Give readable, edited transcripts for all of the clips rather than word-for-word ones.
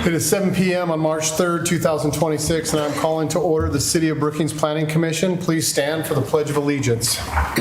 It is 7 p.m. on March 3rd, 2026, and I'm calling to order the City of Brookings Planning Commission. Please stand for the Pledge of Allegiance. I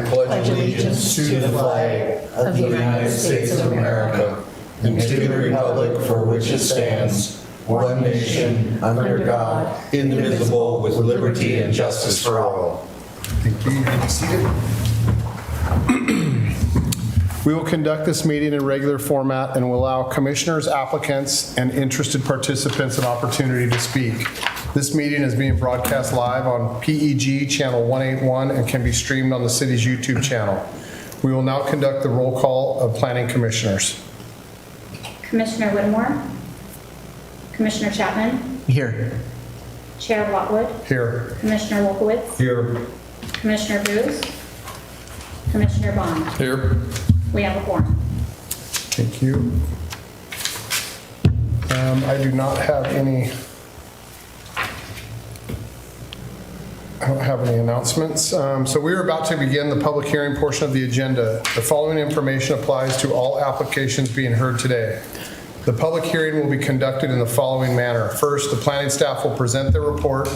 pledge allegiance to the flag of the United States of America and to the republic for which it stands, one nation, under God, indivisible, with liberty and justice for all. Thank you. You may be seated. We will conduct this meeting in regular format and will allow commissioners, applicants, and interested participants an opportunity to speak. This meeting is being broadcast live on PEG channel 181 and can be streamed on the city's YouTube channel. We will now conduct the roll call of planning commissioners. Commissioner Whittemore. Commissioner Chapman. Here. Chair Watwood. Here. Commissioner Wolkowitz. Here. Commissioner Booth. Commissioner Bond. Here. We have a quorum. Thank you. I do not have any. I don't have any announcements. So we are about to begin the public hearing portion of the agenda. The following information applies to all applications being heard today. The public hearing will be conducted in the following manner. First, the planning staff will present their report.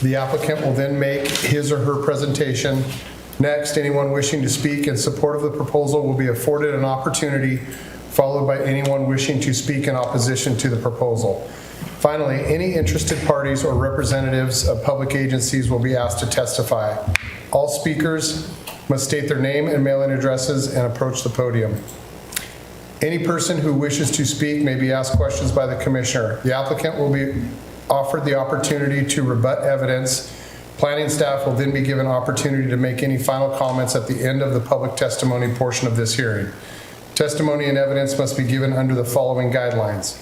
The applicant will then make his or her presentation. Next, anyone wishing to speak in support of the proposal will be afforded an opportunity, followed by anyone wishing to speak in opposition to the proposal. Finally, any interested parties or representatives of public agencies will be asked to testify. All speakers must state their name and mailing addresses and approach the podium. Any person who wishes to speak may be asked questions by the commissioner. The applicant will be offered the opportunity to rebut evidence. Planning staff will then be given opportunity to make any final comments at the end of the public testimony portion of this hearing. Testimony and evidence must be given under the following guidelines.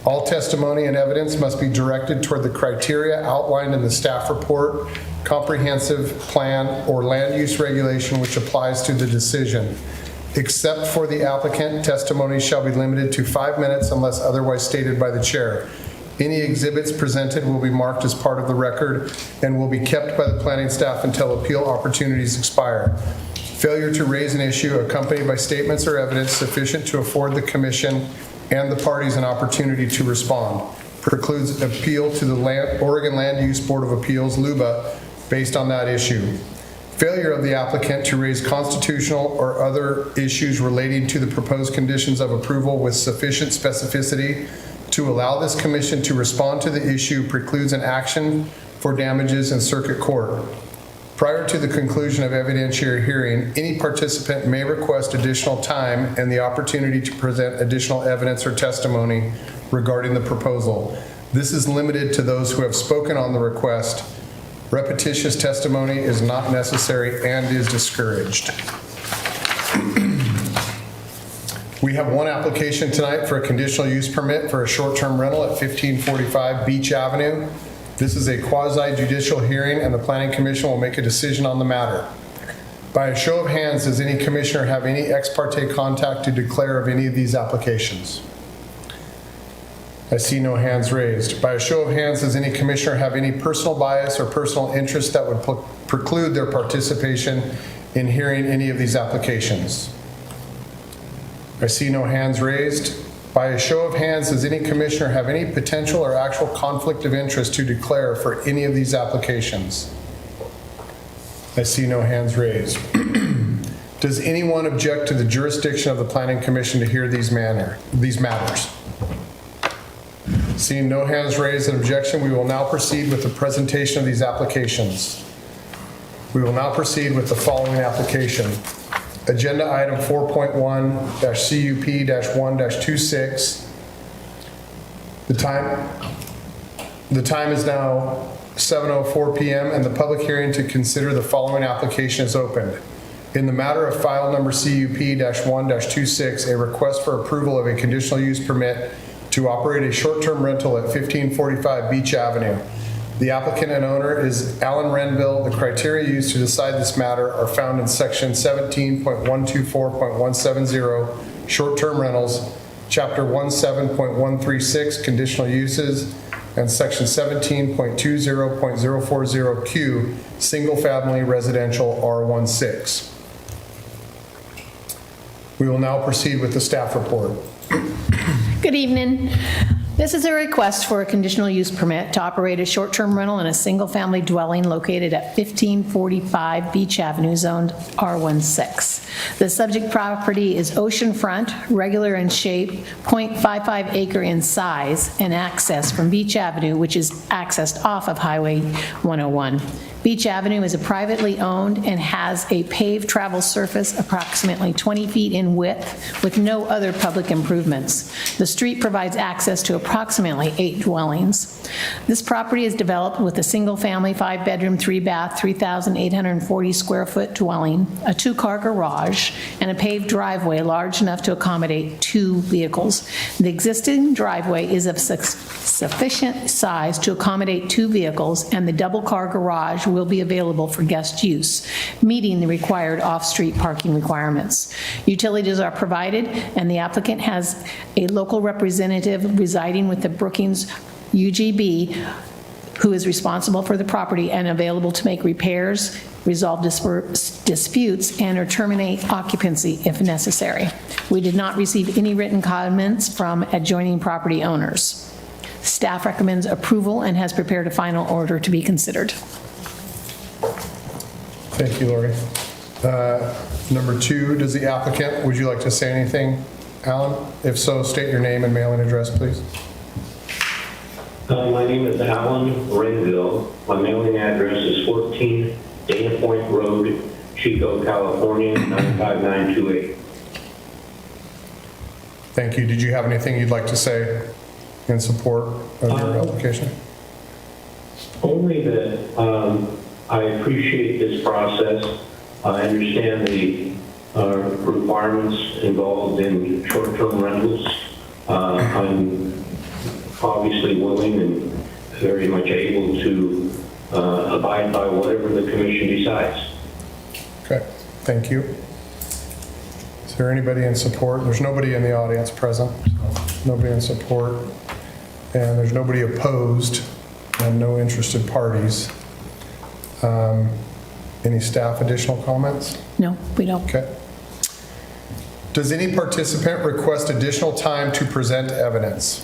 All testimony and evidence must be directed toward the criteria outlined in the staff report, comprehensive plan, or land use regulation which applies to the decision. Except for the applicant, testimony shall be limited to 5 minutes unless otherwise stated by the chair. Any exhibits presented will be marked as part of the record and will be kept by the planning staff until appeal opportunities expire. Failure to raise an issue accompanied by statements or evidence sufficient to afford the commission and the parties an opportunity to respond precludes appeal to the Oregon Land Use Board of Appeals, LUBA, based on that issue. Failure of the applicant to raise constitutional or other issues relating to the proposed conditions of approval with sufficient specificity to allow this commission to respond to the issue precludes an action for damages in circuit court. Prior to the conclusion of evidentiary hearing, any participant may request additional time and the opportunity to present additional evidence or testimony regarding the proposal. This is limited to those who have spoken on the request. Repetitious testimony is not necessary and is discouraged. We have one application tonight for a conditional use permit for a short-term rental at 1545 Beach Avenue. This is a quasi-judicial hearing and the Planning Commission will make a decision on the matter. By a show of hands, does any commissioner have any ex parte contact to declare of any of these applications? I see no hands raised. By a show of hands, does any commissioner have any personal bias or personal interest that would preclude their participation in hearing any of these applications? I see no hands raised. By a show of hands, does any commissioner have any potential or actual conflict of interest to declare for any of these applications? I see no hands raised. Does anyone object to the jurisdiction of the Planning Commission to hear these matters? Seeing no hands raised and objection, we will now proceed with the presentation of these applications. We will now proceed with the following application. Agenda item 4.1-CUP-1-26. The time is now 7:04 p.m. and the public hearing to consider the following application is opened. In the matter of file number CUP-1-26, a request for approval of a conditional use permit to operate a short-term rental at 1545 Beach Avenue. The applicant and owner is Alan Renville. The criteria used to decide this matter are found in section 17.124.170, short-term rentals, chapter 17.136, conditional uses, and section 17.20.040Q, single-family residential R16. We will now proceed with the staff report. Good Good evening. This is a request for a conditional use permit to operate a short-term rental in a single-family dwelling located at 1545 Beach Avenue, zoned R16. The subject property is oceanfront, regular in shape, .55 acre in size, and access from Beach Avenue, which is accessed off of Highway 101. Beach Avenue is a privately owned and has a paved travel surface approximately 20 feet in width with no other public improvements. The street provides access to approximately 8 dwellings. This property is developed with a single-family, 5-bedroom, 3-bath, 3,840 square foot dwelling, a 2-car garage, and a paved driveway large enough to accommodate 2 vehicles. The existing driveway is of sufficient size to accommodate 2 vehicles, and the double-car garage will be available for guest use, meeting the required off-street parking requirements. Utilities are provided, and the applicant has a local representative residing with the Brookings UGB who is responsible for the property and available to make repairs, resolve disputes, and or terminate occupancy if necessary. We did not receive any written comments from adjoining property owners. Staff recommends approval and has prepared a final order to be considered. Thank you, Lori. Number 2, does the applicant, would you like to say anything, Alan? If so, state your name and mailing address, please. My name is Alan Renville. My mailing address is 14 Dana Point Road, Chico, California, 95928. Thank you. Did you have anything you'd like to say in support of your application? Only that I appreciate this process. I understand the requirements involved in short-term rentals. I'm obviously willing and very much able to abide by whatever the commission decides. Okay, thank you. Is there anybody in support? There's nobody in the audience present, so nobody in support, and there's nobody opposed and no interested parties. Any staff additional comments? No, we don't. Okay. Does any participant request additional time to present evidence?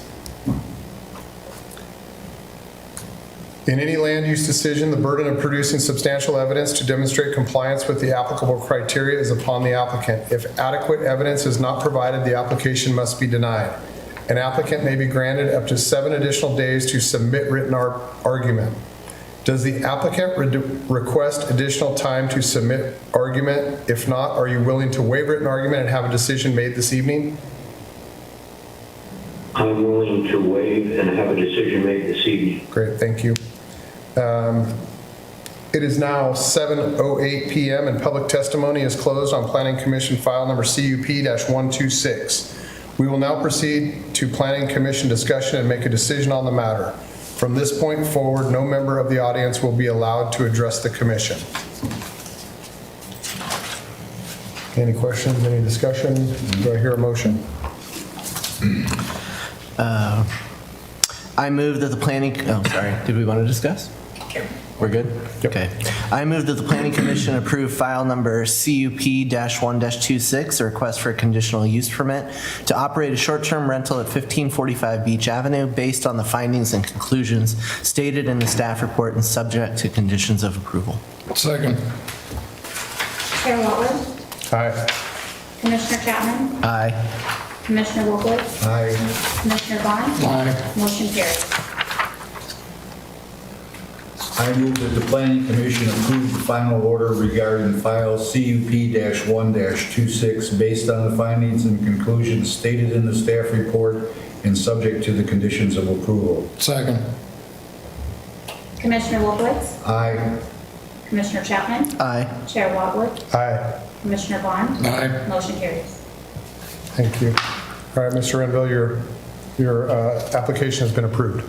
In any land use decision, the burden of producing substantial evidence to demonstrate compliance with the applicable criteria is upon the applicant. If adequate evidence is not provided, the application must be denied. An applicant may be granted up to 7 additional days to submit written argument. Does the applicant request additional time to submit argument? If not, are you willing to waive written argument and have a decision made this evening? I'm willing to waive and have a decision made this evening. Great, thank you. It is now 7:08 p.m. and public testimony is closed on Planning Commission file number CUP-126. We will now proceed to Planning Commission discussion and make a decision on the matter. From this point forward, no member of the audience will be allowed to address the commission. Any questions, any discussion? Do I hear a motion? I move that the planning, oh, sorry, did we want to discuss? We're good? Yep. Okay. I move that the Planning Commission approve file number CUP-1-26, a request for a conditional use permit to operate a short-term rental at 1545 Beach Avenue based on the findings and conclusions stated in the staff report and subject to conditions of approval. Second. Chair Whatler, Aye. Commissioner Chapman, Aye. Commissioner Wolfowitz, Aye. Commissioner Bond. Aye. Motion carries. I move that the Planning Commission approve the final order regarding file CUP-1-26 based on the findings and conclusions stated in the staff report and subject to the conditions of approval. Second. Commissioner Wolfowitz, Aye. Commissioner Chapman, Aye. Chair Whatler, Aye. Commissioner Bond. Aye. Motion carries. Thank you. All right, Mr. Renville, your application has been approved.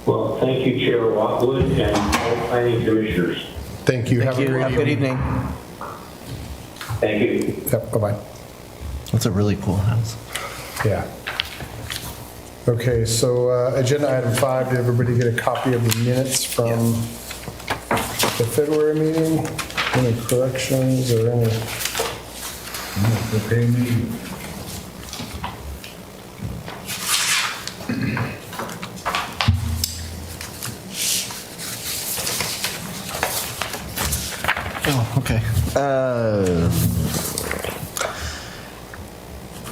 Well, thank you, Chair Watwood, and all planning commissioners. Thank you. Thank you. Have a good evening. Thank you. Yep, bye-bye. That's a really cool house. Yeah. Okay, so agenda item 5, did everybody get a copy of the minutes from the February meeting? Any corrections or any? Okay, me. Okay.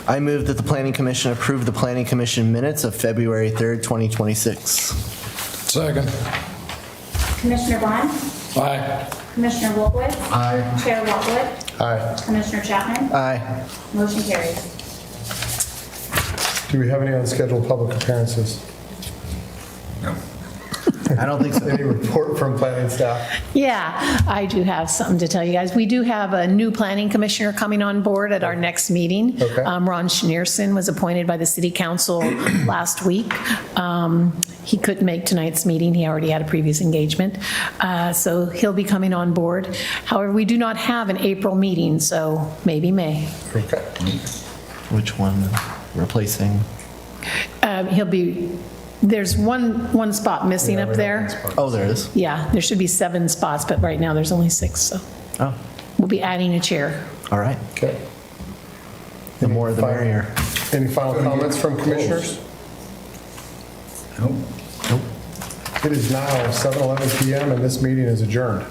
I move that the Planning Commission approve the Planning Commission minutes of February 3rd, 2026. Second. Commissioner Bond? Aye. Commissioner Wolfowitz? Aye. Chair Wapler? Aye. Commissioner Chapman? Aye. Motion carries. Do we have any unscheduled public appearances? I don't think so. Any report from planning staff? Yeah, I do have something to tell you guys. We do have a new planning commissioner coming on board at our next meeting. Okay. Ron Schneerson was appointed by the city council last week. He couldn't make tonight's meeting. He already had a previous engagement. So he'll be coming on board. However, we do not have an April meeting, so maybe May. Okay. Which one? Replacing? He'll be, there's one spot missing up there. Oh, there is. Yeah, there should be 7 spots, but right now there's only 6, so Oh, we'll be adding a chair. all right. Okay. The more the merrier. Any final comments from commissioners? Nope. It is now 7:11 PM and this meeting is adjourned.